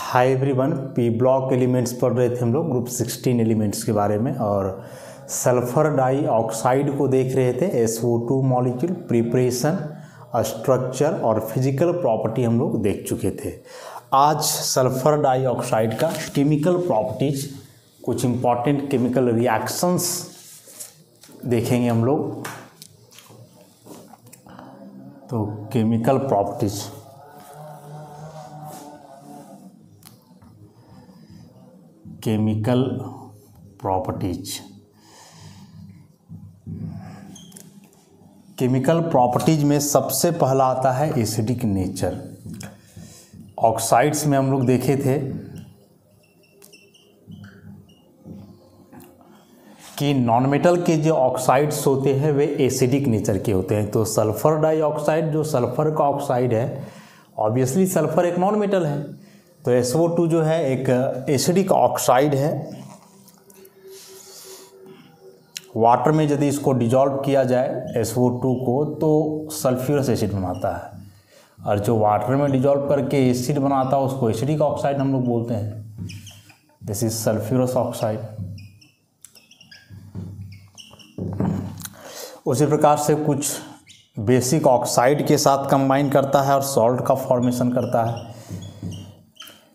Hi everyone, P block elements पढ़ रहे थे हम लोग ग्रुप 16 एलिमेंट्स के बारे में और सल्फर डाइऑक्साइड को देख रहे थे। SO2 मॉलिक्यूल प्रिपरेशन, स्ट्रक्चर और फिजिकल प्रॉपर्टी हम लोग देख चुके थे। आज सल्फर डाइऑक्साइड का केमिकल प्रॉपर्टीज, कुछ इम्पॉर्टेंट केमिकल रिएक्शंस देखेंगे हम लोग। तो chemical properties, chemical properties, chemical properties में सबसे पहला आता है एसिडिक नेचर। ऑक्साइड्स में हम लोग देखे थे कि नॉन मेटल के जो ऑक्साइड्स होते हैं वे एसिडिक नेचर के होते हैं। तो सल्फर डाइऑक्साइड जो सल्फर का ऑक्साइड है, ऑब्वियसली सल्फर एक नॉन मेटल है, तो SO2 जो है एक एसिडिक ऑक्साइड है। वाटर में यदि इसको डिजॉल्व किया जाए SO2 को तो सल्फ्यूरस एसिड बनाता है, और जो वाटर में डिजॉल्व करके एसिड बनाता है उसको एसिडिक ऑक्साइड हम लोग बोलते हैं। This is sulphurous oxide. उसी प्रकार से कुछ बेसिक ऑक्साइड के साथ कंबाइन करता है और सॉल्ट का फॉर्मेशन करता है।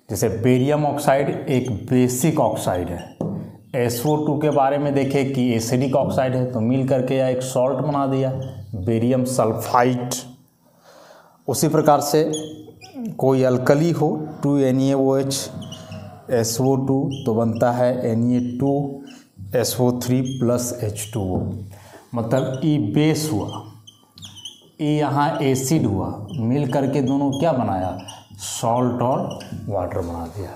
जैसे बेरियम ऑक्साइड एक बेसिक ऑक्साइड है। SO2 के बारे में देखें कि एसिडिक ऑक्साइड है, तो मिल करके या एक सॉल्ट बना दिया, बेरियम सल्फाइड। उसी प्रकार से कोई अल्कली हो, 2NaOH SO2 तो बनता है Na2SO3 + H2O, मतलब E बेस हुआ, E यहाँ एसिड हुआ, मिल करके दोनों क्या बनाया, सॉल्ट और वाटर बना दिया।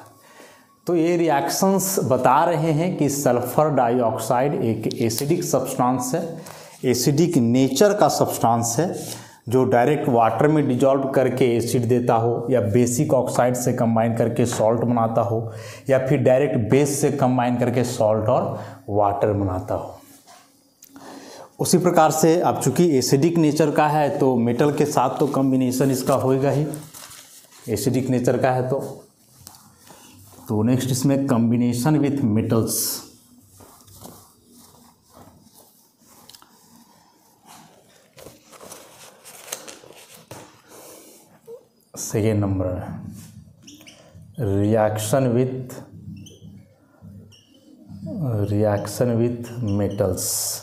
तो ये रिएक्शंस बता रहे हैं कि सल्फर डाइऑक्साइड एक एसिडिक सब्सटेंस है, एसिडिक नेचर का सब्सटेंस है, जो डायरेक्ट वाटर में डिजॉल्व करके एसिड देता हो, या बेसिक ऑक्साइड से कंबाइन करके सॉल्ट बनाता हो, या फिर डायरेक्ट बेस से कंबाइन करके सॉल्ट और वाटर बनाता हो। उसी प्रकार से अब चूंकि एसिडिक नेचर का है तो मेटल के साथ तो कॉम्बिनेशन इसका होएगा ही, एसिडिक नेचर का है तो नेक्स्ट इसमें combination with metals. Second number reaction with metals.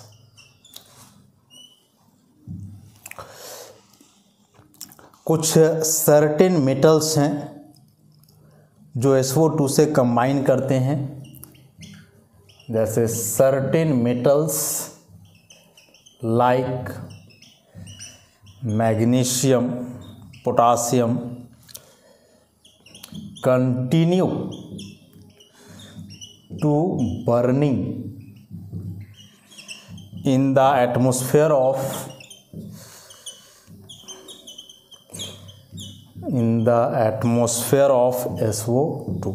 कुछ सर्टेन मेटल्स हैं जो SO2 से कंबाइन करते हैं, जैसे certain metals like magnesium, potassium continue to burning in the atmosphere of SO2।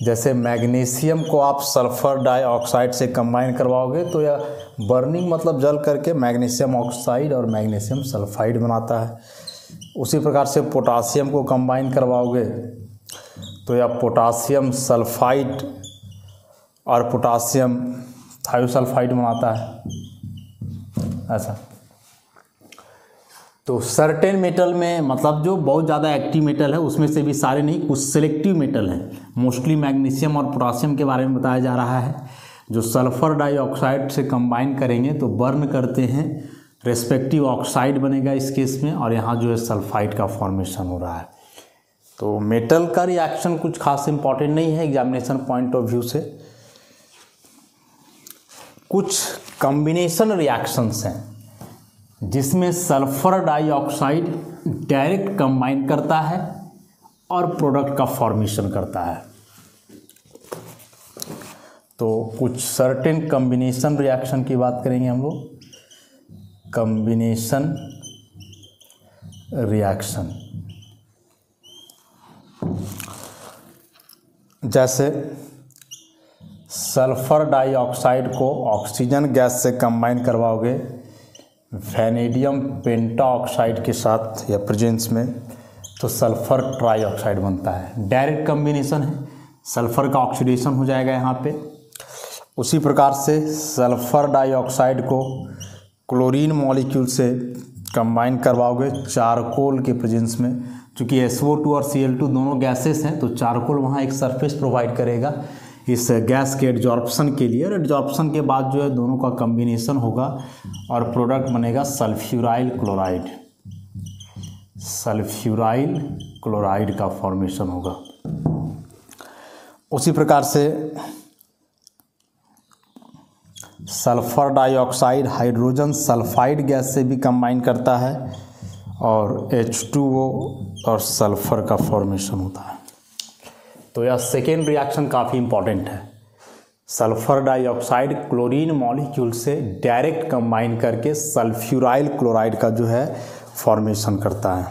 जैसे मैग्नीशियम को आप सल्फर डाइऑक्साइड से कंबाइन करवाओगे तो यह बर्निंग मतलब जल करके मैग्नीशियम ऑक्साइड और मैग्नीशियम सल्फाइड बनाता है। उसी प्रकार से पोटासियम को कंबाइन करवाओगे तो यह पोटासियम सल्फाइड और पोटासियम थायोसल्फाइड बनाता है। ऐसा तो सर्टेन मेटल में मतलब जो बहुत ज़्यादा एक्टिव मेटल है, उसमें से भी सारे नहीं, कुछ सेलेक्टिव मेटल हैं। मोस्टली मैग्नीशियम और पोटासियम के बारे में बताया जा रहा है, जो सल्फर डाइऑक्साइड से कंबाइन करेंगे तो बर्न करते हैं, रेस्पेक्टिव ऑक्साइड बनेगा इस केस में, और यहाँ जो है सल्फाइड का फॉर्मेशन हो रहा है। तो मेटल का रिएक्शन कुछ खास इंपॉर्टेंट नहीं है एग्जामिनेशन पॉइंट ऑफ व्यू से। कुछ कॉम्बिनेशन रिएक्शंस हैं जिसमें सल्फर डाइऑक्साइड डायरेक्ट कंबाइन करता है और प्रोडक्ट का फॉर्मेशन करता है। तो कुछ सर्टेन कॉम्बिनेशन रिएक्शन की बात करेंगे हम लोग। कॉम्बिनेशन रिएक्शन जैसे सल्फर डाइऑक्साइड को ऑक्सीजन गैस से कंबाइन करवाओगे वैनेडियम पेंटाऑक्साइड के साथ या प्रेजेंस में, तो सल्फर ट्राईऑक्साइड बनता है। डायरेक्ट कम्बिनेशन है, सल्फर का ऑक्सीडेशन हो जाएगा यहाँ पे। उसी प्रकार से सल्फर डाइऑक्साइड को क्लोरीन मॉलिक्यूल से कंबाइन करवाओगे चारकोल के प्रेजेंस में। चूँकि SO2 और Cl2 दोनों गैसेस हैं तो चारकोल वहाँ एक सरफेस प्रोवाइड करेगा इस गैस के एड्जॉर्प्शन के लिए, और एड्जॉर्प्शन के बाद जो है दोनों का कम्बिनेशन होगा और प्रोडक्ट बनेगा सल्फ्यूराइल क्लोराइड। सल्फ्यूराइल क्लोराइड का फॉर्मेशन होगा। उसी प्रकार से sulphur dioxide hydrogen sulphide gas से भी कंबाइन करता है और H2O और सल्फर का फॉर्मेशन होता है। तो यह सेकेंड रिएक्शन काफ़ी इंपॉर्टेंट है। सल्फर डाइऑक्साइड क्लोरीन मॉलिक्यूल से डायरेक्ट कंबाइन करके सल्फ्यूराइल क्लोराइड का जो है फॉर्मेशन करता है।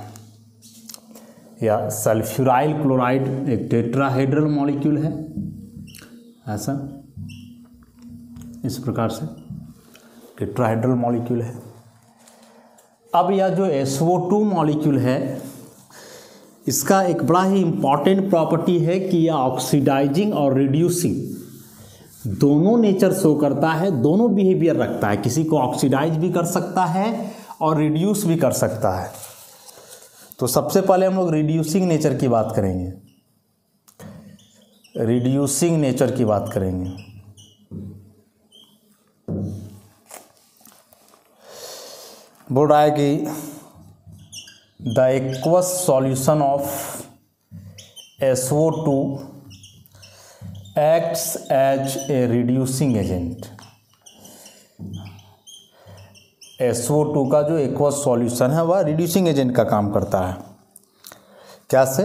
या सल्फ्यूराइल क्लोराइड एक टेट्राहेड्रल मॉलिक्यूल है, ऐसा इस प्रकार से टेट्राहेड्रल मॉलिक्यूल है। अब यह जो SO2 मॉलिक्यूल है इसका एक बड़ा ही इम्पॉर्टेंट प्रॉपर्टी है कि यह ऑक्सीडाइजिंग और रिड्यूसिंग दोनों नेचर शो करता है, दोनों बिहेवियर रखता है। किसी को ऑक्सीडाइज भी कर सकता है और रिड्यूस भी कर सकता है। तो सबसे पहले हम लोग रिड्यूसिंग नेचर की बात करेंगे। रिड्यूसिंग नेचर की बात करेंगे। बोल रहा है कि the aqueous solution of SO2 acts as a reducing agent. SO2 का जो एक्वस सॉल्यूशन है वह रिड्यूसिंग एजेंट का काम करता है। कैसे?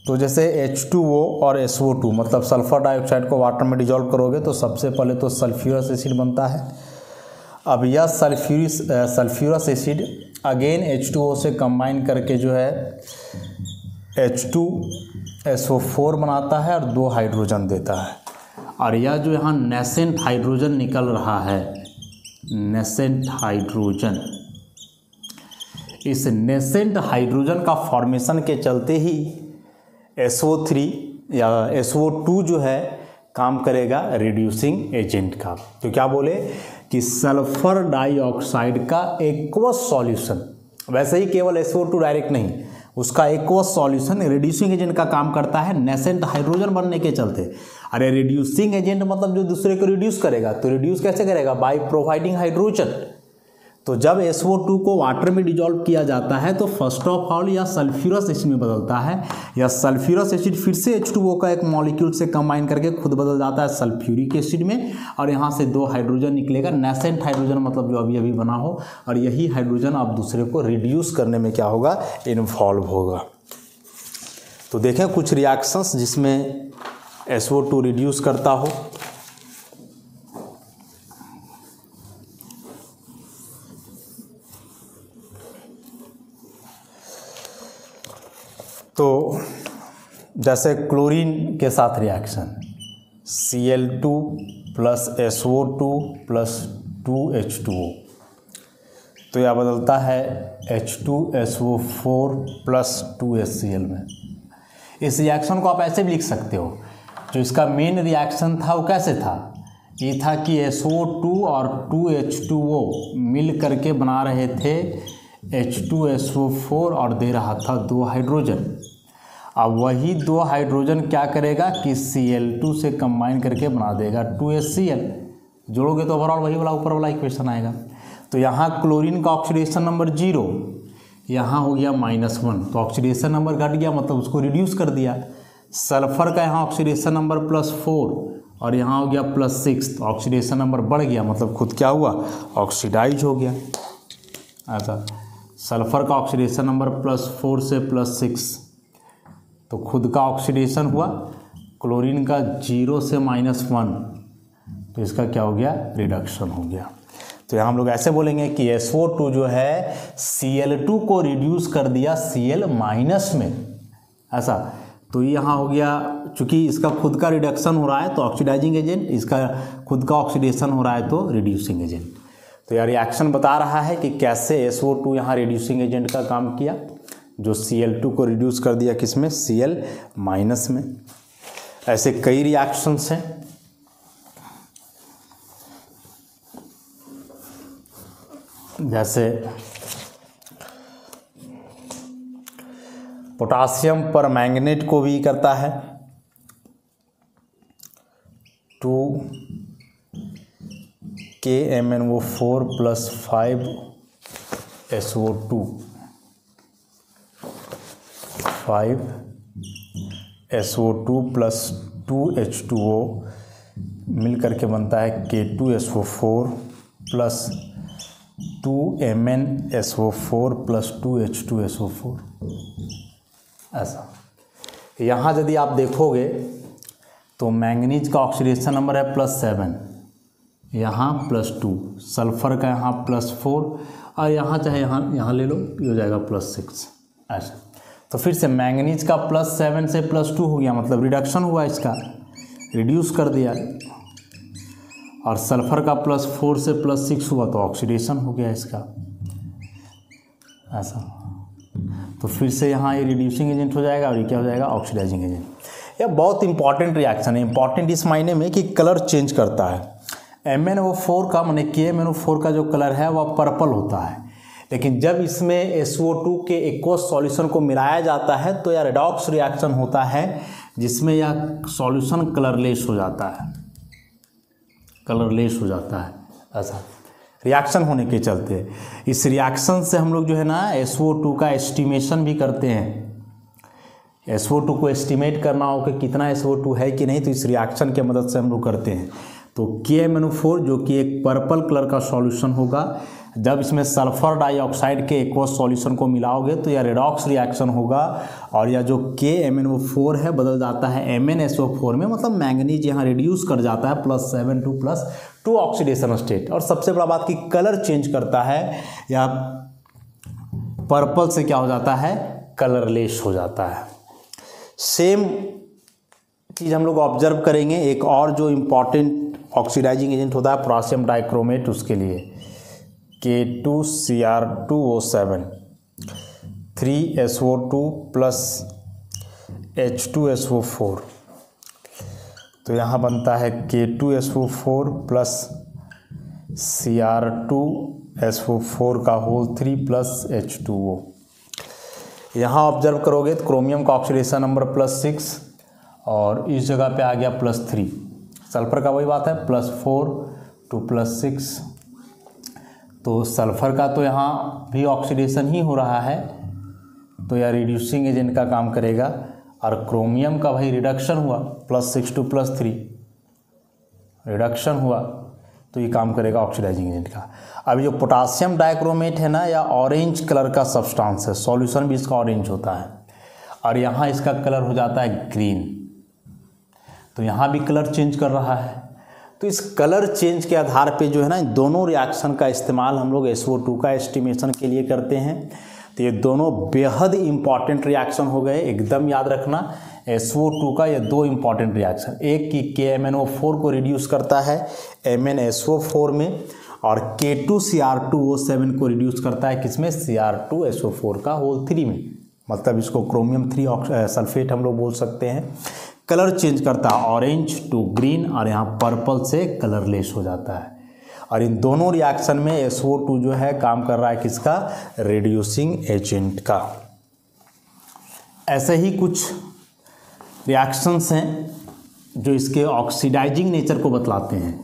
तो जैसे H2O और SO2 मतलब सल्फर डाइऑक्साइड को वाटर में डिजॉल्व करोगे तो सबसे पहले तो सल्फ्यूरस एसिड बनता है। अब यह सल्फ्यूरस एसिड अगेन H2O से कंबाइन करके जो है H2SO4 बनाता है और 2 हाइड्रोजन देता है। और यह जो यहाँ नेसेंट हाइड्रोजन निकल रहा है, नेसेंट हाइड्रोजन, इस नेसेंट हाइड्रोजन का फॉर्मेशन के चलते ही SO3 या SO2 जो है काम करेगा रिड्यूसिंग एजेंट का। तो क्या बोले कि सल्फर डाइऑक्साइड का एक्वस सॉल्यूशन, वैसे ही केवल SO2 डायरेक्ट नहीं, उसका एक्वस सॉल्यूशन रिड्यूसिंग एजेंट का काम करता है नेसेंट हाइड्रोजन बनने के चलते। अरे रिड्यूसिंग एजेंट मतलब जो दूसरे को रिड्यूस करेगा, तो रिड्यूस कैसे करेगा? By providing hydrogen. तो जब SO2 को वाटर में डिजॉल्व किया जाता है तो फर्स्ट ऑफ ऑल यह सल्फ्यूरस एसिड में बदलता है। यह सल्फ्यूरस एसिड फिर से H2O का एक मॉलिक्यूल से कंबाइन करके खुद बदल जाता है सल्फ्यूरिक एसिड में, और यहाँ से 2 हाइड्रोजन निकलेगा, नेसेंट हाइड्रोजन मतलब जो अभी अभी बना हो, और यही हाइड्रोजन आप दूसरे को रिड्यूस करने में क्या होगा? इन्वॉल्व होगा। तो देखें कुछ रिएक्शंस जिसमें SO2 रिड्यूस करता हो। तो जैसे क्लोरीन के साथ reaction Cl2 plus SO2 plus 2H2O, तो यह बदलता है H2SO4 प्लस 2HCl में। इस रिएक्शन को आप ऐसे भी लिख सकते हो, जो इसका मेन रिएक्शन था वो कैसे था? ये था कि SO2 और 2H2O मिल करके बना रहे थे H2SO4 और दे रहा था 2 हाइड्रोजन। अब वही 2 हाइड्रोजन क्या करेगा कि Cl2 से कंबाइन करके बना देगा 2HCl। जोड़ोगे तो ओवरऑल वही वाला ऊपर वाला इक्वेशन आएगा। तो यहाँ क्लोरीन का ऑक्सीडेशन नंबर 0, यहाँ हो गया -1, तो ऑक्सीडेशन नंबर घट गया, मतलब उसको रिड्यूस कर दिया। सल्फर का यहाँ ऑक्सीडेशन नंबर +4 और यहाँ हो गया +6, तो ऑक्सीडेशन नंबर बढ़ गया, मतलब खुद क्या हुआ? ऑक्सीडाइज हो गया। ऐसा सल्फर का ऑक्सीडेशन नंबर +4 से +6, तो खुद का ऑक्सीडेशन हुआ। क्लोरीन का 0 से -1, तो इसका क्या हो गया? रिडक्शन हो गया। तो यहाँ हम लोग ऐसे बोलेंगे कि SO2 जो है Cl2 को रिड्यूस कर दिया Cl- में, ऐसा। तो यहाँ हो गया, चूँकि इसका खुद का रिडक्शन हो रहा है तो ऑक्सीडाइजिंग एजेंट, इसका खुद का ऑक्सीडेशन हो रहा है तो रिड्यूसिंग एजेंट। तो यह रिएक्शन बता रहा है कि कैसे SO2 यहाँ रिड्यूसिंग एजेंट का काम किया। जो Cl2 को रिड्यूस कर दिया किस में, Cl- में। ऐसे कई रिएक्शंस हैं। जैसे पोटासियम पर मैंगनेट को भी करता है, 2KMnO4 + 5SO2 + 2H2O मिल करके बनता है K2SO4 + 2MnSO4 + 2H2SO4। ऐसा यहाँ यदि आप देखोगे तो मैंगनीज का ऑक्सीडेशन नंबर है +7, यहाँ +2, सल्फर का यहाँ +4 और यहाँ चाहे यहाँ ले लो, ये हो जाएगा +6। ऐसा तो फिर से मैंगनीज का +7 से +2 हो गया, मतलब रिडक्शन हुआ, इसका रिड्यूस कर दिया। और सल्फर का +4 से +6 हुआ तो ऑक्सीडेशन हो गया इसका। ऐसा तो फिर से यहाँ ये रिड्यूसिंग एजेंट हो जाएगा और ये क्या हो जाएगा, ऑक्सीडाइजिंग एजेंट। यह बहुत इंपॉर्टेंट रिएक्शन है। इंपॉर्टेंट इस मायने में कि कलर चेंज करता है। MnO4 का माने KMnO4 का जो कलर है वह पर्पल होता है, लेकिन जब इसमें SO2 के एक्वस सॉल्यूशन को मिलाया जाता है तो यह रेडॉक्स रिएक्शन होता है, जिसमें यह सॉल्यूशन कलरलेस हो जाता है, कलरलेस हो जाता है। ऐसा रिएक्शन होने के चलते इस रिएक्शन से हम लोग जो है ना SO2 का एस्टिमेशन भी करते हैं। SO2 को एस्टिमेट करना हो कि कितना SO2 है कि नहीं, तो इस रिएक्शन के मदद से हम लोग करते हैं। तो KMnO4 जो कि एक पर्पल कलर का सॉल्यूशन होगा, जब इसमें सल्फर डाइऑक्साइड के एक्वस सॉल्यूशन को मिलाओगे तो यह रेडॉक्स रिएक्शन होगा और यह जो KMnO4 है बदल जाता है MnSO4 में, मतलब मैंगनीज यहाँ रिड्यूस कर जाता है +7 to +2 ऑक्सीडेशन स्टेट। और सबसे बड़ा बात कि कलर चेंज करता है, या पर्पल से क्या हो जाता है, कलरलेस हो जाता है। सेम चीज़ हम लोग ऑब्जर्व करेंगे एक और जो इम्पॉर्टेंट ऑक्सीडाइजिंग एजेंट होता है पोटासियम डाइक्रोमेट, उसके लिए K2Cr2O7 3SO2 + H2SO4, तो यहाँ बनता है K2SO4 + Cr2SO4 का होल 3 + H2O। यहाँ ऑब्जर्व करोगे तो क्रोमियम का ऑक्सीडेशन नंबर +6 और इस जगह पे आ गया +3। सल्फर का वही बात है, +4 to +6, तो सल्फर का तो यहाँ भी ऑक्सीडेशन ही हो रहा है, तो यह रिड्यूसिंग एजेंट का काम करेगा। और क्रोमियम का भाई रिडक्शन हुआ, +6 to +3 रिडक्शन हुआ, तो ये काम करेगा ऑक्सीडाइजिंग एजेंट का। अब जो पोटासियम डाइक्रोमेट है ना, या ऑरेंज कलर का सब्सटेंस है, सॉल्यूशन भी इसका ऑरेंज होता है, और यहाँ इसका कलर हो जाता है ग्रीन, तो यहाँ भी कलर चेंज कर रहा है। तो इस कलर चेंज के आधार पे जो है ना, दोनों रिएक्शन का इस्तेमाल हम लोग SO2 का एस्टिमेशन के लिए करते हैं। तो ये दोनों बेहद इंपॉर्टेंट रिएक्शन हो गए, एकदम याद रखना। SO2 का ये दो इंपॉर्टेंट रिएक्शन, एक की KMnO4 को रिड्यूस करता है MnSO4 में, और K2Cr2O7 को रिड्यूस करता है किसमें, Cr2SO4 का होल 3 में, मतलब इसको क्रोमियम 3 सल्फेट हम लोग बोल सकते हैं। कलर चेंज करता है ऑरेंज टू ग्रीन, और यहाँ पर्पल से कलरलेस हो जाता है। और इन दोनों रिएक्शन में SO2 जो है काम कर रहा है किसका, रिड्यूसिंग एजेंट का। ऐसे ही कुछ रिएक्शंस हैं जो इसके ऑक्सीडाइजिंग नेचर को बतलाते हैं।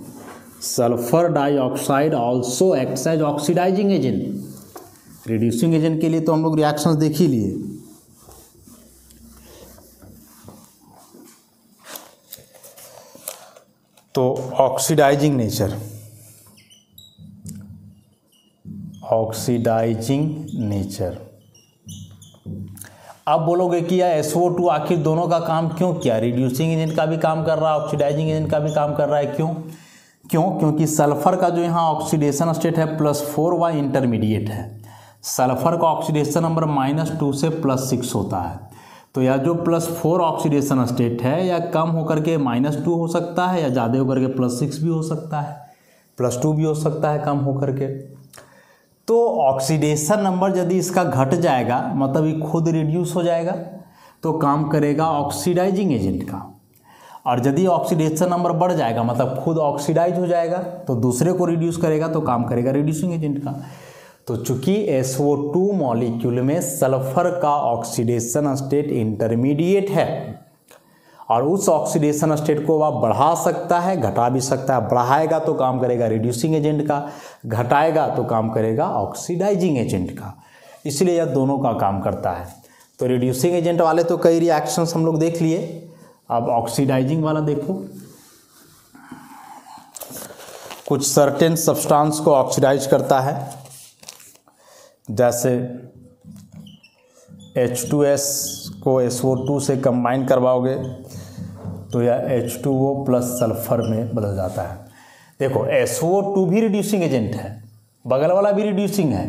Sulphur dioxide also acts as oxidising agent. Reducing agent के लिए तो हम लोग रिएक्शंस देख ही लिए। तो ऑक्सीडाइजिंग नेचर, ऑक्सीडाइजिंग नेचर। अब बोलोगे कि यार SO2 आखिर दोनों का काम क्यों किया, रिड्यूसिंग एजेंट का भी काम कर रहा है, ऑक्सीडाइजिंग एजेंट का भी काम कर रहा है, क्यों? क्योंकि सल्फर का जो यहाँ ऑक्सीडेशन स्टेट है +4 वह इंटरमीडिएट है। सल्फर का ऑक्सीडेशन नंबर -2 से +6 होता है, तो यह जो +4 ऑक्सीडेशन स्टेट है या कम होकर के -2 हो सकता है, या ज़्यादा होकर के +6 भी हो सकता है, +2 भी हो सकता है कम होकर के। तो ऑक्सीडेशन नंबर यदि इसका घट जाएगा मतलब ये खुद रिड्यूस हो जाएगा तो काम करेगा ऑक्सीडाइजिंग एजेंट का, और यदि ऑक्सीडेशन नंबर बढ़ जाएगा मतलब खुद ऑक्सीडाइज हो जाएगा तो दूसरे को रिड्यूस करेगा तो काम करेगा रिड्यूसिंग एजेंट का। तो चूंकि SO2 मॉलिक्यूल में सल्फर का ऑक्सीडेशन स्टेट इंटरमीडिएट है और उस ऑक्सीडेशन स्टेट को वह बढ़ा सकता है घटा भी सकता है, बढ़ाएगा तो काम करेगा रिड्यूसिंग एजेंट का, घटाएगा तो काम करेगा ऑक्सीडाइजिंग एजेंट का, इसलिए यह दोनों का काम करता है। तो रिड्यूसिंग एजेंट वाले तो कई रिएक्शंस हम लोग देख लिए, अब ऑक्सीडाइजिंग वाला देखो। कुछ सर्टेन सब्सटेंस को ऑक्सीडाइज करता है, जैसे H2S को SO2 से कंबाइन करवाओगे तो यह H2O प्लस सल्फर में बदल जाता है। देखो SO2 भी रिड्यूसिंग एजेंट है, बगल वाला भी रिड्यूसिंग है,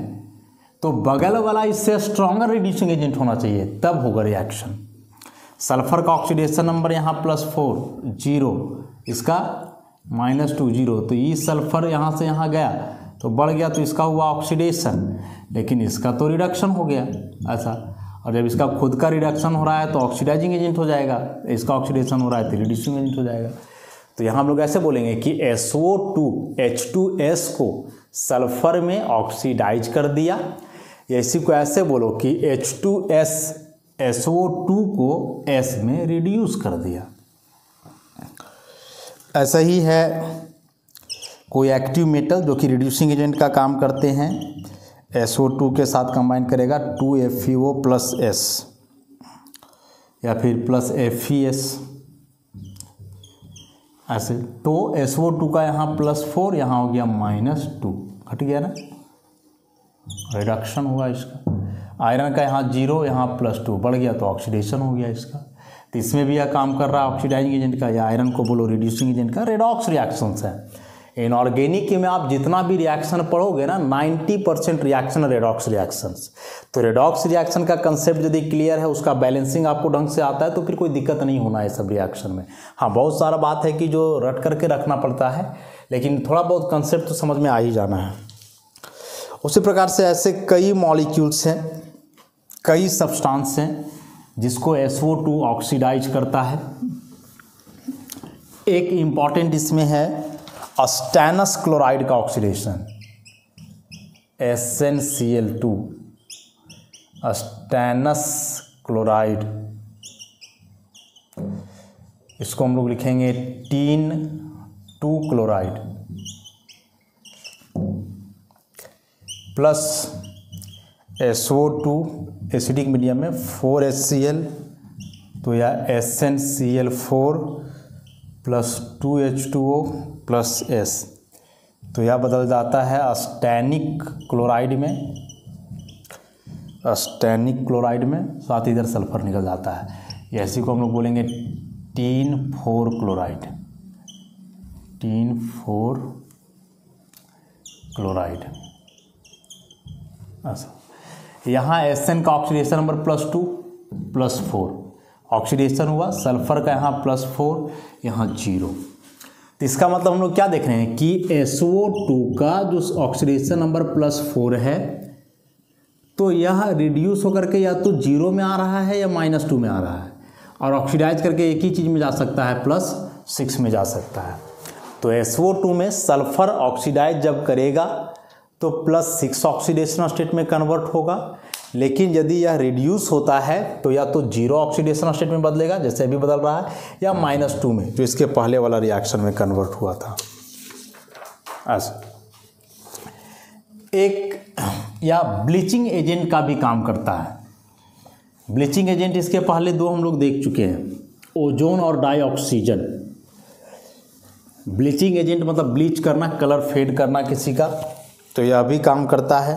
तो बगल वाला इससे स्ट्रॉन्गर रिड्यूसिंग एजेंट होना चाहिए तब होगा रिएक्शन। सल्फर का ऑक्सीडेशन नंबर यहाँ +4 0, इसका -2 0, तो ये सल्फर यहाँ से यहाँ गया तो बढ़ गया तो इसका हुआ ऑक्सीडेशन, लेकिन इसका तो रिडक्शन हो गया ऐसा। और जब इसका खुद का रिडक्शन हो रहा है तो ऑक्सीडाइजिंग एजेंट हो जाएगा, इसका ऑक्सीडेशन हो रहा है तो रिड्यूसिंग एजेंट हो जाएगा। तो यहाँ हम लोग ऐसे बोलेंगे कि SO2 H2S को सल्फर में ऑक्सीडाइज कर दिया, या इसी को ऐसे बोलो कि H2S SO2 को S में रिड्यूस कर दिया। ऐसा ही है कोई एक्टिव मेटल जो कि रिड्यूसिंग एजेंट का काम करते हैं, SO2 के साथ कंबाइन करेगा 2FeO प्लस S या फिर प्लस FeS ऐसे, तो SO2 का यहाँ +4 यहाँ हो गया -2, घट गया ना, रिडक्शन हुआ इसका। आयरन का यहाँ 0 यहाँ +2 बढ़ गया तो ऑक्सीडेशन हो गया इसका। तो इसमें भी यह काम कर रहा है ऑक्सीडाइजिंग एजेंट का, या आयरन को बोलो रिड्यूसिंग एजेंट का। रेडॉक्स रिएक्शंस है इनऑर्गेनिक में, आप जितना भी रिएक्शन पढ़ोगे ना 90% रिएक्शन रेडॉक्स रिएक्शंस। तो रेडॉक्स रिएक्शन का कंसेप्ट यदि क्लियर है, उसका बैलेंसिंग आपको ढंग से आता है तो फिर कोई दिक्कत नहीं होना है सब रिएक्शन में। हाँ बहुत सारा बात है कि जो रट करके रखना पड़ता है, लेकिन थोड़ा बहुत कंसेप्ट तो समझ में आ ही जाना है। उसी प्रकार से ऐसे कई मॉलिक्यूल्स हैं, कई सब्सटेंस हैं जिसको SO2 ऑक्सीडाइज करता है। एक इम्पॉर्टेंट इसमें है स्टैनस क्लोराइड का ऑक्सीडेशन, SnCl2 स्टैनस क्लोराइड, इसको हम लोग लिखेंगे tin 2 chloride plus SO2 acidic medium में 4HCl, तो यह SnCl4 plus 2H2O plus S, तो यह बदल जाता है स्टैनिक क्लोराइड में, स्टैनिक क्लोराइड में, साथ ही इधर सल्फर निकल जाता है। ऐसी को हम लोग बोलेंगे टीन 4 क्लोराइड, टीन 4 क्लोराइड ऐसा। यहाँ Sn का ऑक्सीडेशन नंबर +2 +4 ऑक्सीडेशन हुआ, सल्फर का यहाँ +4 यहाँ 0। तो इसका मतलब हम लोग क्या देख रहे हैं कि SO2 का जो ऑक्सीडेशन नंबर +4 है तो यह रिड्यूस होकर के या तो 0 में आ रहा है या -2 में आ रहा है, और ऑक्सीडाइज करके एक ही चीज़ में जा सकता है +6 में जा सकता है। तो SO2 में सल्फर ऑक्सीडाइज जब करेगा तो +6 ऑक्सीडेशन स्टेट में कन्वर्ट होगा, लेकिन यदि यह रिड्यूस होता है तो या तो 0 ऑक्सीडेशन स्टेट में बदलेगा जैसे अभी बदल रहा है, या -2 में जो इसके पहले वाला रिएक्शन में कन्वर्ट हुआ था ऐसा। एक या ब्लीचिंग एजेंट का भी काम करता है। ब्लीचिंग एजेंट इसके पहले 2 हम लोग देख चुके हैं, ओजोन और डाइऑक्सीजन। ब्लीचिंग एजेंट मतलब ब्लीच करना, कलर फेड करना किसी का, तो यह भी काम करता है।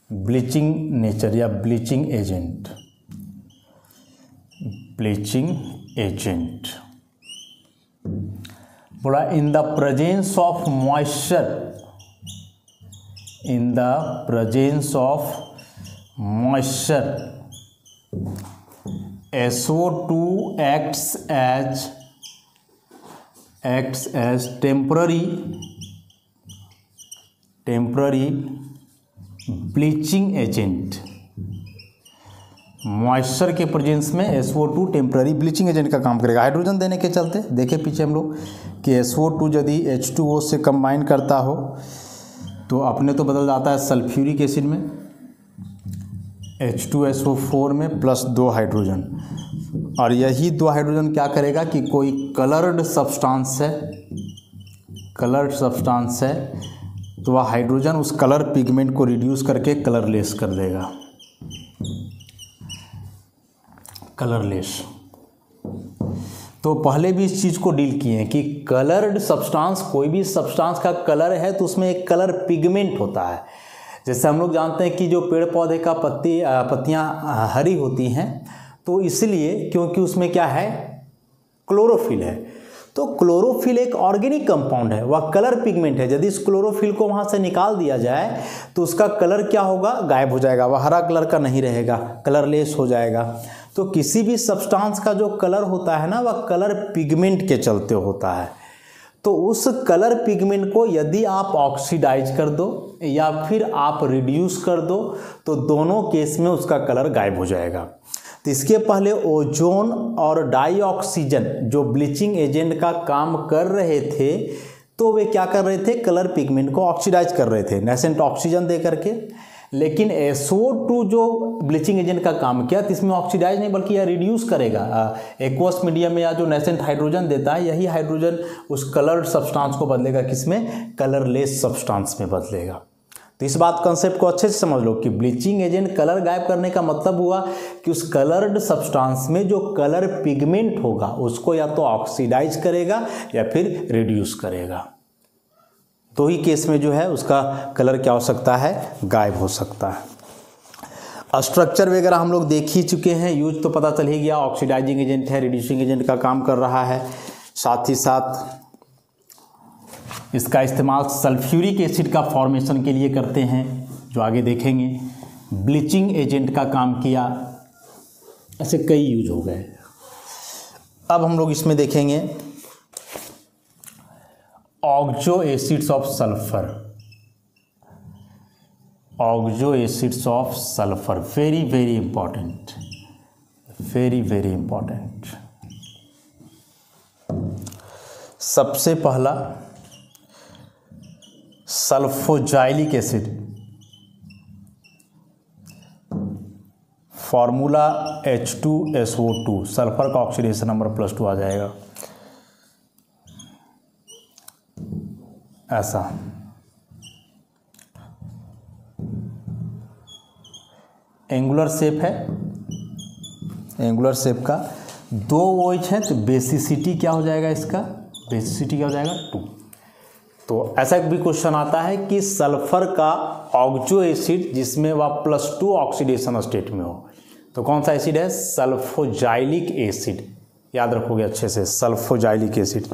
ब्लीचिंग नेचर या ब्लीचिंग एजेंट, ब्लीचिंग एजेंट बोला in the presence of moisture, in the presence of moisture SO2 acts as temporary temporary bleaching agent, moisture के प्रेजेंस में SO2 टेम्पररी ब्लीचिंग एजेंट का काम करेगा हाइड्रोजन देने के चलते। देखे पीछे हम लोग कि SO2 यदि H2O से कंबाइन करता हो तो अपने तो बदल जाता है सल्फ्यूरिक एसिड में, H2SO4 में प्लस 2 हाइड्रोजन, और यही 2 हाइड्रोजन क्या करेगा कि कोई कलर्ड सब्सटेंस है, कलर्ड सब्सटेंस है तो वह हाइड्रोजन उस कलर पिगमेंट को रिड्यूस करके कलरलेस कर देगा, कलरलेस। तो पहले भी इस चीज़ को डील किए हैं कि कलर्ड सब्सटेंस, कोई भी सब्सटेंस का कलर है तो उसमें एक कलर पिगमेंट होता है। जैसे हम लोग जानते हैं कि जो पेड़ पौधे का पत्तियां हरी होती हैं तो इसलिए क्योंकि उसमें क्या है, क्लोरोफिल है। तो क्लोरोफिल एक ऑर्गेनिक कंपाउंड है, वह कलर पिगमेंट है। यदि इस क्लोरोफिल को वहाँ से निकाल दिया जाए तो उसका कलर क्या होगा, गायब हो जाएगा, वह हरा कलर का नहीं रहेगा, कलरलेस हो जाएगा। तो किसी भी सब्सटेंस का जो कलर होता है ना, वह कलर पिगमेंट के चलते होता है। तो उस कलर पिगमेंट को यदि आप ऑक्सीडाइज कर दो या फिर आप रिड्यूस कर दो तो दोनों केस में उसका कलर गायब हो जाएगा। तो इसके पहले ओजोन और डाइऑक्सीजन जो ब्लीचिंग एजेंट का काम कर रहे थे तो वे क्या कर रहे थे, कलर पिगमेंट को ऑक्सीडाइज कर रहे थे नेसेंट ऑक्सीजन दे करके। लेकिन SO2 जो ब्लीचिंग एजेंट का काम किया तो इसमें ऑक्सीडाइज नहीं बल्कि यह रिड्यूस करेगा। एक्वस मीडियम में या जो नेसेंट हाइड्रोजन देता है, यही हाइड्रोजन उस कलर्ड सब्सटेंस को बदलेगा किसमें, कलरलेस सब्सटेंस में बदलेगा। तो इस बात कॉन्सेप्ट को अच्छे से समझ लो कि ब्लीचिंग एजेंट कलर गायब करने का मतलब हुआ कि उस कलर्ड सब्सटेंस में जो कलर पिगमेंट होगा उसको या तो ऑक्सीडाइज करेगा या फिर रिड्यूस करेगा। दो ही केस में जो है उसका कलर क्या हो सकता है, गायब हो सकता है। स्ट्रक्चर वगैरह हम लोग देख ही चुके हैं, यूज तो पता चल ही गया, ऑक्सीडाइजिंग एजेंट है, रिड्यूसिंग एजेंट का काम कर रहा है। साथ ही साथ इसका इस्तेमाल सल्फ्यूरिक एसिड का फॉर्मेशन के लिए करते हैं, जो आगे देखेंगे। ब्लीचिंग एजेंट का काम किया, ऐसे कई यूज हो गए। अब हम लोग इसमें देखेंगे oxo acids of sulphur, oxo acids of sulphur, very very important, very very important. सबसे पहला सल्फोजाइलिक एसिड, फॉर्मूला H2SO2, सल्फर का ऑक्सीडेशन नंबर +2 आ जाएगा ऐसा। एंगुलर शेप है, एंगुलर शेप का 2 OH है तो बेसिसिटी क्या हो जाएगा, इसका बेसिसिटी क्या हो जाएगा 2। तो ऐसा भी क्वेश्चन आता है कि सल्फर का ऑक्सो एसिड जिसमें वह +2 ऑक्सीडेशन स्टेट में हो तो कौन सा एसिड है, सल्फोजाइलिक एसिड। याद रखोगे अच्छे से, सल्फोजाइलिक एसिड।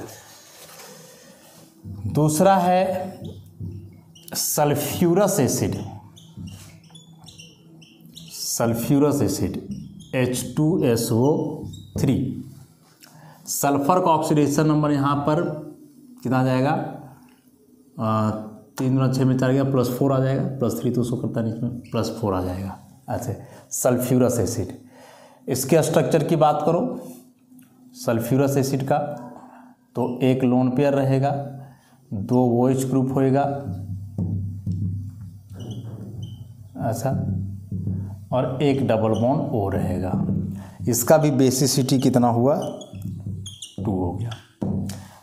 दूसरा है sulphurous acid, sulphurous acid H2SO3। Sulphur का ऑक्सीडेशन नंबर यहाँ पर कितना आ जाएगा, 3 × 6 में 4 गया, +4 आ जाएगा, +3 तो शो करता नहीं इसमें, +4 आ जाएगा ऐसे। सल्फ्यूरस एसिड, इसके स्ट्रक्चर की बात करो सल्फ्यूरस एसिड का तो एक लोन पेयर रहेगा, 2 OH ग्रुप होएगा ऐसा, और एक डबल बॉन्ड O रहेगा। इसका भी बेसिसिटी कितना हुआ, 2 हो गया।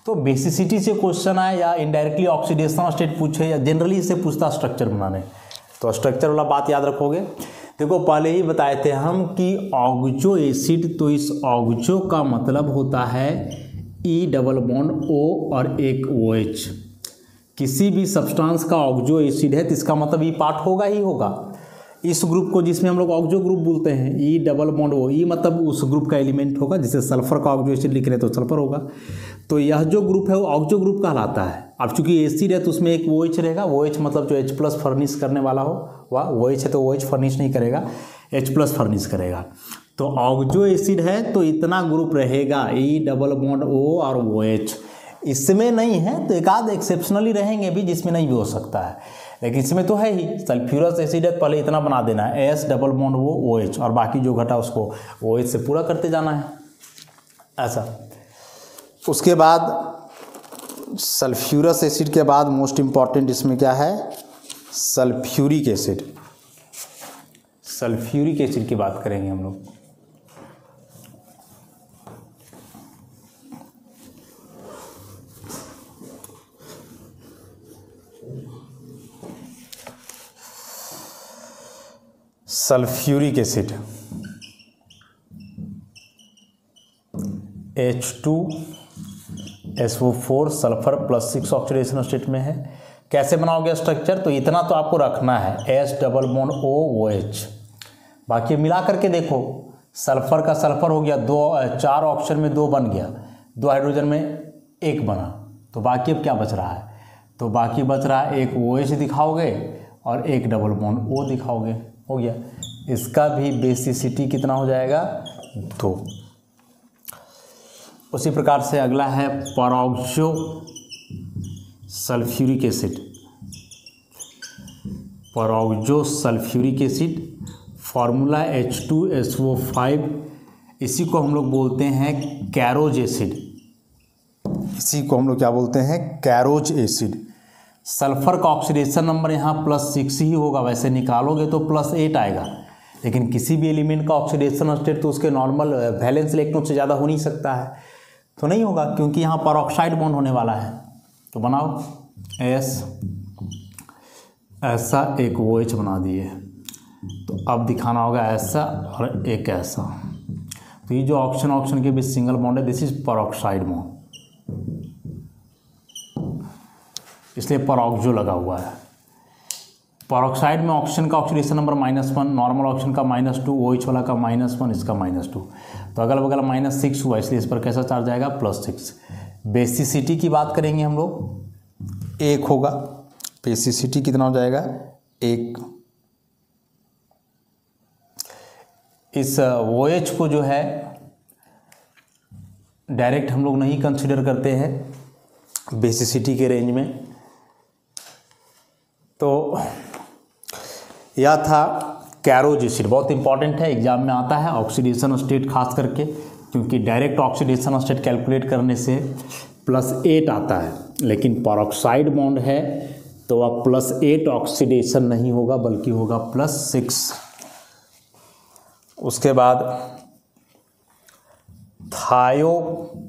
तो बेसिसिटी से क्वेश्चन आए या इनडायरेक्टली ऑक्सीडेशन स्टेट पूछे या जनरली इसे पूछता स्ट्रक्चर बनाने, तो स्ट्रक्चर वाला बात याद रखोगे। देखो पहले ही बताए थे हम कि ऑक्सो एसिड, तो इस ऑक्सो का मतलब होता है E डबल बॉन्ड O और एक OH। किसी भी सब्सटेंस का ऑक्सो एसिड है तो इसका मतलब E पार्ट होगा ही होगा। इस ग्रुप को जिसमें हम लोग ऑक्सो ग्रुप बोलते हैं, E double bond O, E मतलब उस ग्रुप का एलिमेंट होगा। जैसे सल्फर का ऑक्सो एसिड लिख रहे हैं तो सल्फर होगा, तो यह जो ग्रुप है वो ऑक्सो ग्रुप कहलाता है। अब चूंकि एसिड है तो उसमें एक OH रहेगा, OH मतलब जो H+ फर्निश करने वाला हो, वह OH है तो OH फर्निश नहीं करेगा, H+ फर्निश करेगा। तो ऑक्सो एसिड है तो इतना ग्रुप रहेगा, E डबल बॉन्ड O और OH। इसमें नहीं है तो एक आध एक्सेप्शनली रहेंगे भी जिसमें नहीं भी हो सकता है, लेकिन इसमें तो है ही सल्फ्यूरस एसिड है, पहले इतना बना देना है एस डबल बॉन्ड वो OH, और बाकी जो घटा उसको OH से पूरा करते जाना है ऐसा। उसके बाद सल्फ्यूरस एसिड के बाद मोस्ट इम्पॉर्टेंट इसमें क्या है, सल्फ्यूरिक एसिड। सल्फ्यूरिक एसिड की बात करेंगे हम लोग। Sulphuric acid H2SO4 sulphur +6 oxidation state में है। कैसे बनाओगे स्ट्रक्चर, तो इतना तो आपको रखना है S डबल बॉन्ड OH, बाकी मिला करके देखो, सल्फर का सल्फर हो गया, 4 ऑक्सीजन में 2 बन गया, 2 हाइड्रोजन में 1 बना, तो बाकी अब क्या बच रहा है, तो बाकी बच रहा है एक OH दिखाओगे और एक डबल बॉन्ड O दिखाओगे, हो गया। इसका भी बेसिसिटी कितना हो जाएगा, 2। उसी प्रकार से अगला है peroxo sulphuric acid. Peroxo sulphuric acid formula H2SO5, इसी को हम लोग बोलते हैं कैरोज एसिड। इसी को हम लोग क्या बोलते हैं, कैरोज एसिड। सल्फर का ऑक्सीडेशन नंबर यहाँ +6 ही होगा, वैसे निकालोगे तो +8 आएगा, लेकिन किसी भी एलिमेंट का ऑक्सीडेशन स्टेट तो उसके नॉर्मल वैलेंस इलेक्ट्रॉन से ज़्यादा हो नहीं सकता है, तो नहीं होगा, क्योंकि यहाँ पर ऑक्साइड बॉन्ड होने वाला है। तो बनाओ S, ऐसा एक OH बना दिए, तो अब दिखाना होगा ऐसा और एक ऐसा, तो ये जो ऑक्सीजन के बीच सिंगल बॉन्ड है, दिस इज परऑक्साइड बॉन्ड, इसलिए परऑक्सो लगा हुआ है। परऑक्साइड में ऑक्सीजन का ऑक्सीडेशन नंबर -1, नॉर्मल ऑक्सीजन का -2, OH वाला का -1, इसका -2, तो अगल बगल -6 हुआ, इसलिए इस पर कैसा चार्ज आएगा, +6। बेसिसिटी की बात करेंगे हम लोग, 1 होगा। बेसिसिटी कितना हो जाएगा, 1। इस OH को जो है डायरेक्ट हम लोग नहीं कंसिडर करते हैं बेसिसिटी के रेंज में, तो यह था कैरोज एसिड। बहुत इंपॉर्टेंट है, एग्जाम में आता है ऑक्सीडेशन स्टेट खास करके, क्योंकि डायरेक्ट ऑक्सीडेशन स्टेट कैलकुलेट करने से +8 आता है, लेकिन परऑक्साइड बॉन्ड है तो वह +8 ऑक्सीडेशन नहीं होगा, बल्कि होगा +6। उसके बाद thiosulphuric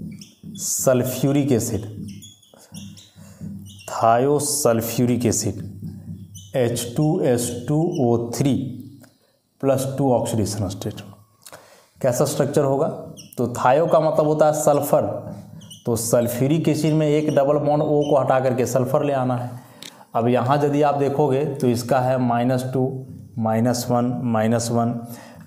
acid. Thiosulphuric acid H2S2O3 +2 oxidation state. कैसा स्ट्रक्चर होगा, तो थायो का मतलब होता है सल्फर, तो सल्फ्यूरिक एसिड में एक डबल बॉन्ड O को हटा करके सल्फर ले आना है। अब यहाँ यदि आप देखोगे तो इसका है -2 -1 -1,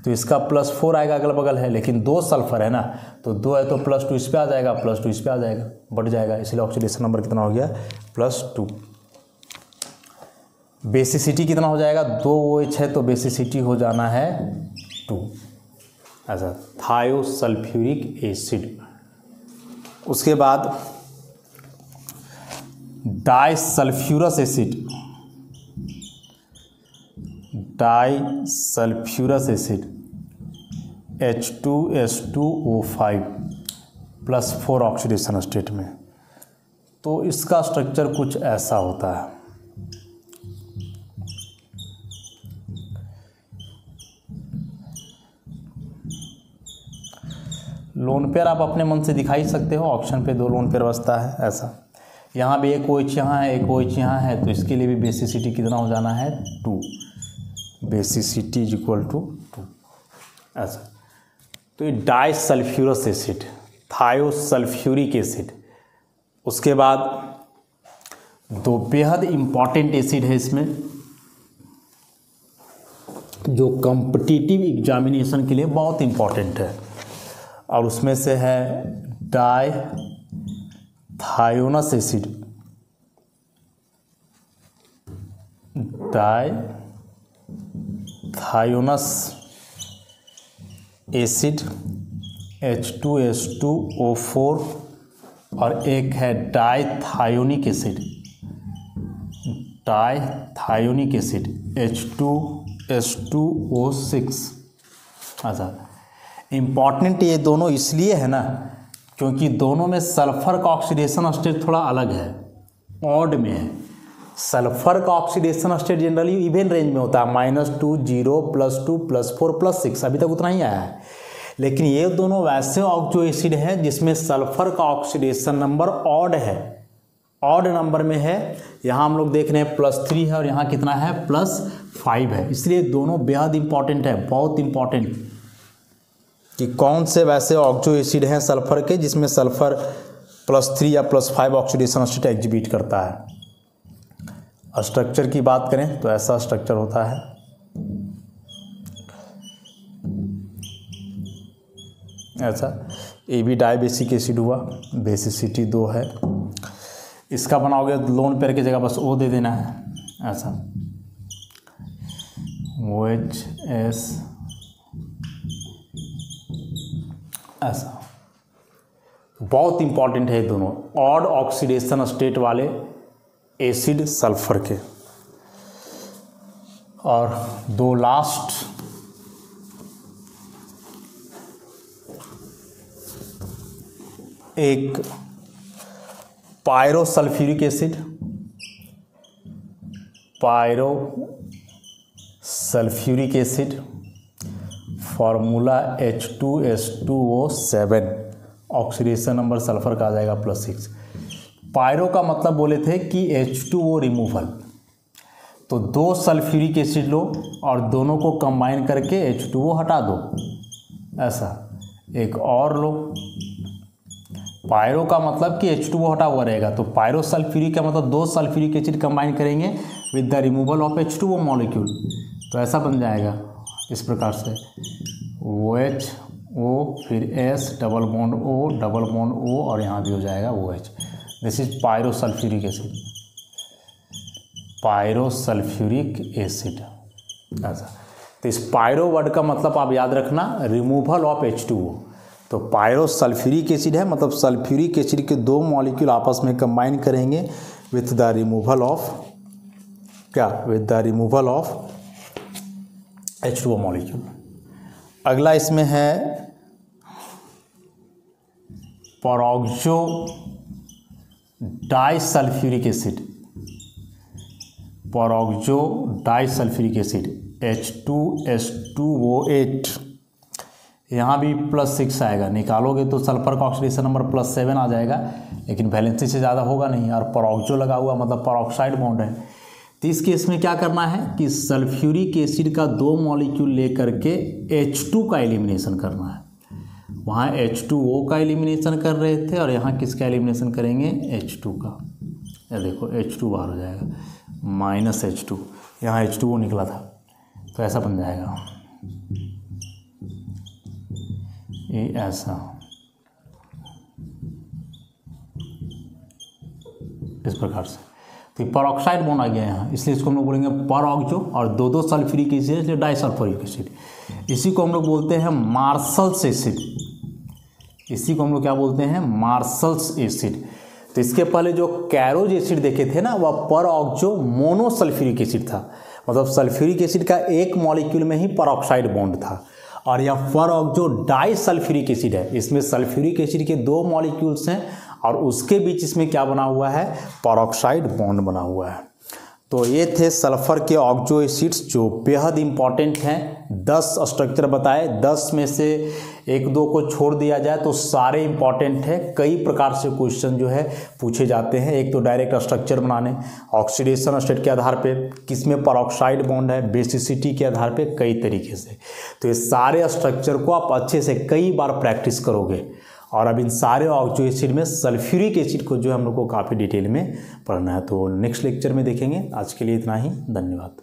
तो इसका +4 आएगा, अगल बगल है, लेकिन 2 सल्फर है ना, तो 2 है तो +2 इस पे आ जाएगा, +2 इस पे आ जाएगा, बढ़ जाएगा, इसलिए ऑक्सीडेशन नंबर कितना हो गया, +2। बेसिसिटी कितना हो जाएगा, 2 OH है तो बेसिसिटी हो जाना है 2, ऐसा थायोसल्फ्यूरिक एसिड। उसके बाद disulphurous acid. Disulphurous acid H2S2O5 +4 oxidation state में, तो इसका स्ट्रक्चर कुछ ऐसा होता है। लोन पेयर आप अपने मन से दिखा ही सकते हो, ऑप्शन पे 2 लोन पेयर बचता है ऐसा। यहाँ भी एक OH यहाँ है, एक OH यहाँ है, तो इसके लिए भी बेसिसिटी कितना हो जाना है, 2। बेसिसिटी इज इक्वल टू 2 ऐसा। तो ये डाइसल्फ्यूरस एसिड, थायोसल्फ्यूरिक एसिड। उसके बाद 2 बेहद इम्पॉर्टेंट एसिड है इसमें, जो कॉम्पिटिटिव एग्जामिनेशन के लिए बहुत इम्पॉर्टेंट है, और उसमें से है डाइथायोनस एसिड। डाइथायोनस एसिड H2S2O4, और एक है डाइथायोनिक एसिड टाइथायोनिक एसिड H2S2O6। अच्छा, इम्पॉर्टेंट ये दोनों इसलिए है ना क्योंकि दोनों में सल्फर का ऑक्सीडेशन स्टेट थोड़ा अलग है, ऑड में है। सल्फर का oxidation state generally even range में होता है, -2, 0, +2, +4, +6, अभी तक उतना ही आया है। लेकिन ये दोनों वैसे ऑक्सो एसिड हैं जिसमें सल्फर का ऑक्सीडेशन नंबर ऑड है, ऑड नंबर में है। यहाँ हम लोग देख रहे हैं +3 है और यहाँ कितना है +5 है। इसलिए दोनों बेहद इंपॉर्टेंट है, बहुत इंपॉर्टेंट, कि कौन से वैसे ऑक्सो एसिड हैं सल्फर के जिसमें सल्फर +3 या +5 ऑक्सीडेशन स्टेट एग्जिबिट करता है। स्ट्रक्चर की बात करें तो ऐसा स्ट्रक्चर होता है। ऐसा AB डाइबेसिक एसिड हुआ, बेसिसिटी 2 है। इसका बनाओगे लोन पेयर की जगह बस O दे देना है। ऐसा OHS, ऐसा बहुत इंपॉर्टेंट है ये दोनों ऑड ऑक्सीडेशन स्टेट वाले एसिड सल्फर के। और दो लास्ट, एक pyrosulphuric acid, pyrosulphuric acid, formula H2S2O7, oxidation number sulphur का आ जाएगा +6। पायरो का मतलब बोले थे कि H2O रिमूवल, तो 2 सल्फ्यूरिक एसिड लो और दोनों को कंबाइन करके H2O हटा दो। ऐसा एक और लो, पायरो का मतलब कि H2O हटा हुआ रहेगा, तो पायरो सल्फ्यूरिक का मतलब 2 सल्फ्यूरिक एसिड कंबाइन करेंगे with the removal of H2O molecule, तो ऐसा बन जाएगा इस प्रकार से OHO, फिर S, डबल बॉन्ड O और यहाँ भी हो जाएगा OH। This is pyrosulphuric acid, pyrosulphuric acid. ऐसा, तो इस पायरो वर्ड का मतलब आप याद रखना रिमूवल ऑफ H2O। तो पायरोसल्फ्यूरिक एसिड है मतलब सल्फ्यूरिक एसिड के 2 मॉलिक्यूल आपस में कंबाइन करेंगे विथ द रिमूवल ऑफ क्या, with the removal of H2O molecule. अगला इसमें है peroxo disulphuric acid, peroxo disulphuric acid H2S2O8। यहाँ भी +6 आएगा, निकालोगे तो सल्फर का ऑक्सीडेशन नंबर +7 आ जाएगा, लेकिन वैलेंसी से ज़्यादा होगा नहीं, और परऑक्सो लगा हुआ मतलब परऑक्साइड बॉन्ड है। तो इस केस में क्या करना है कि सल्फ्यूरिक एसिड का 2 मॉलिक्यूल लेकर के H2 का एलिमिनेशन करना है। वहाँ H2O का एलिमिनेशन कर रहे थे और यहाँ किसका एलिमिनेशन करेंगे, H2 का। ये देखो H2 बाहर हो जाएगा, -H2, यहाँ H2O निकला था, तो ऐसा बन जाएगा ये, ऐसा इस प्रकार से। तो परऑक्साइड बॉन्ड आ गया यहाँ, इसलिए इसको हम लोग बोलेंगे परऑक्सो, और 2 सल्फ्यूरिक एसिड इसलिए डाइसल्फ्यूरिक एसिड। इसी को हम लोग बोलते हैं मार्शल्स एसिड, इसी को हम लोग क्या बोलते हैं, मार्शल्स एसिड। तो इसके पहले जो कैरोज एसिड देखे थे ना, वह परऑक्सो मोनोसल्फ्यूरिक एसिड था, मतलब सल्फ्यूरिक एसिड का एक मॉलिक्यूल में ही परऑक्साइड बॉन्ड था। और यह परऑक्सो डाइसल्फ्यूरिक एसिड है, इसमें सल्फ्यूरिक एसिड के 2 मॉलिक्यूल्स हैं और उसके बीच इसमें क्या बना हुआ है, परऑक्साइड बॉन्ड बना हुआ है। तो ये थे सल्फर के ऑक्सो एसिड्स जो बेहद इंपॉर्टेंट हैं। 10 स्ट्रक्चर बताए, 10 में से 1-2 को छोड़ दिया जाए तो सारे इंपॉर्टेंट है। कई प्रकार से क्वेश्चन जो है पूछे जाते हैं। एक तो डायरेक्ट स्ट्रक्चर बनाने, ऑक्सीडेशन स्टेट के आधार पे, किसमें परऑक्साइड बॉन्ड है, बेसिसिटी के आधार पे, कई तरीके से। तो ये सारे स्ट्रक्चर को आप अच्छे से कई बार प्रैक्टिस करोगे। और अब इन सारे ऑक्सो एसिड में सल्फ्यूरिक एसिड को जो है हम लोग को काफ़ी डिटेल में पढ़ना है, तो नेक्स्ट लेक्चर में देखेंगे। आज के लिए इतना ही, धन्यवाद।